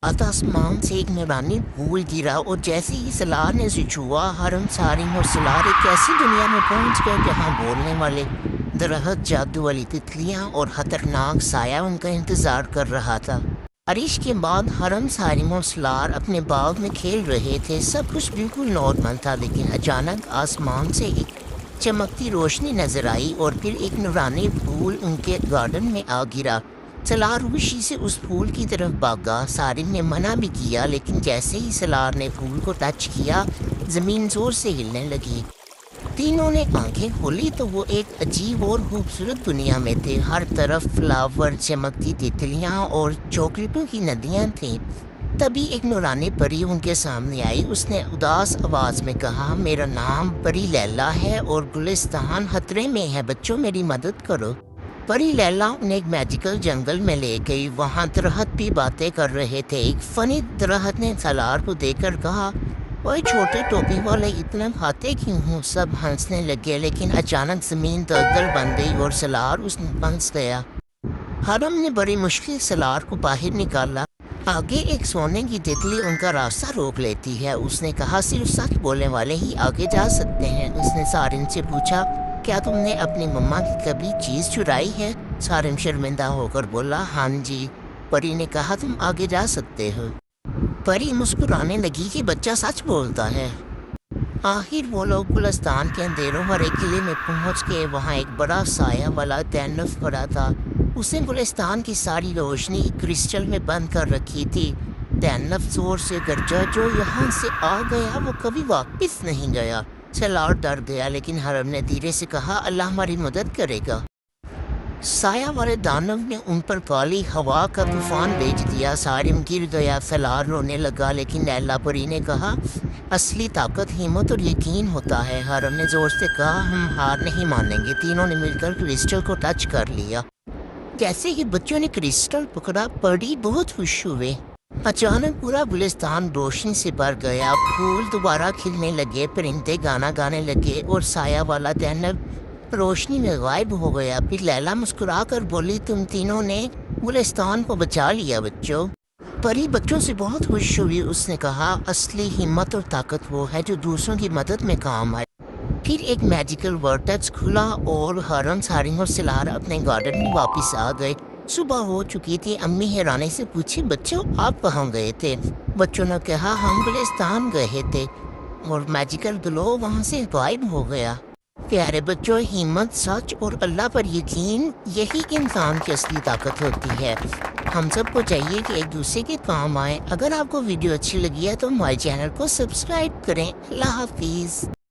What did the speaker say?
ات آسمان سے ایک نورانی پھول گرا اور جیسے ہی سلار نے اسے چھوا، حرم سارنگ اور سلار ایک ایسی دنیا میں پہنچ گئے جہاں بولنے والے درخت، جادو والی تتلیاں اور خطرناک سایہ ان کا انتظار کر رہا تھا۔ عرش کے بعد حرم سارنگ اور سلار اپنے باغ میں کھیل رہے تھے۔ سب کچھ بالکل نارمل تھا، لیکن اچانک آسمان سے ایک چمکتی روشنی نظر آئی اور پھر ایک نورانی پھول ان کے گارڈن میں آ گرا۔ سلار خوشی سے اس پھول کی طرف بھاگا۔ سارنگ نے منع بھی کیا، لیکن جیسے ہی سلار نے پھول کو ٹچ کیا، زمین زور سے ہلنے لگی۔ تینوں نے آنکھیں کھولی تو وہ ایک عجیب اور خوبصورت دنیا میں تھے۔ ہر طرف فلاور، چمکتی تتلیاں اور چاکلیٹوں کی ندیاں تھیں۔ تبھی ایک نورانی پری ان کے سامنے آئی۔ اس نے اداس آواز میں کہا، میرا نام پری لیلا ہے اور گلستان خطرے میں ہے، بچوں میری مدد کرو۔ پری لیلا انہیں ایک میجیکل جنگل میں لے گئی۔ وہاں درخت بھی باتیں کر رہے تھے۔ ایک فنی درخت نے سلار کو دیکھ کر کہا، اوئے چھوٹے ٹوپی والے، اتنا کھاتے کیوں ہوں؟ سب ہنسنے لگے، لیکن اچانک زمین دلدل بن گئی اور سلار اس میں پھنس گیا۔ حرم نے بڑی مشکل سلار کو باہر نکالا۔ آگے ایک سونے کی تتلی ان کا راستہ روک لیتی ہے۔ اس نے کہا، صرف سچ بولنے والے ہی آگے جا سکتے ہیں۔ اس نے سارنگ سے پوچھا، کیا تم نے اپنی مما کی کبھی چیز چرائی ہے؟ سارنگ شرمندہ ہو کر بولا، ہاں جی۔ پری نے کہا، تم آگے جا سکتے ہو۔ پری مسکرانے لگی کہ بچہ سچ بولتا ہے۔ آخر وہ لوگ گلستان کے اندھیروں بھرے قلعے میں پہنچ گئے۔ وہاں ایک بڑا سایہ والا دینف کھڑا تھا۔ اس نے گلستان کی ساری روشنی کرسٹل میں بند کر رکھی تھی۔ دینف زور سے گرجا، جو یہاں سے آ گیا وہ کبھی واپس نہیں گیا۔ سلار ڈر گیا، لیکن حرم نے دھیرے سے کہا، اللہ ہماری مدد کرے گا۔ سایہ والے دانو نے ان پر کالی ہوا کا طوفان بھیج دیا۔ سارنگ گر گیا، سلار رونے لگا، لیکن لیلا پری نے کہا، اصلی طاقت ہمت اور یقین ہوتا ہے۔ حرم نے زور سے کہا، ہم ہار نہیں مانیں گے۔ تینوں نے مل کر کرسٹل کو ٹچ کر لیا۔ جیسے ہی بچوں نے کرسٹل پکڑا، پری بہت خوش ہوئے۔ اچانک پورا گلستان روشنی سے بھر گیا۔ پھول دوبارہ کھلنے لگے، پرندے گانا گانے لگے اور سایہ والا دینو روشنی میں غائب ہو گیا۔ پھر لیلا مسکرا کر بولی، تم تینوں نے گلستان کو بچا لیا بچوں۔ پری بچوں سے بہت خوش ہوئی۔ اس نے کہا، اصلی ہمت اور طاقت وہ ہے جو دوسروں کی مدد میں کام آئے۔ پھر ایک میجیکل ورٹیکس کھلا اور حرم سارنگ اور سلار اپنے گارڈن میں واپس آ گئے۔ صبح ہو چکی تھی۔ امی حیرانے سے پوچھی، بچوں آپ کہاں گئے تھے؟ بچوں نے کہا، ہم گلستان گئے تھے اور میجیکل گلو وہاں سے غائب ہو گیا۔ پیارے بچوں، ہمت، سچ اور اللہ پر یقین، یہی انسان کی اصلی طاقت ہوتی ہے۔ ہم سب کو چاہیے کہ ایک دوسرے کے کام آئیں۔ اگر آپ کو ویڈیو اچھی لگی ہے تو ہمارے چینل کو سبسکرائب کریں۔ اللہ حافظ۔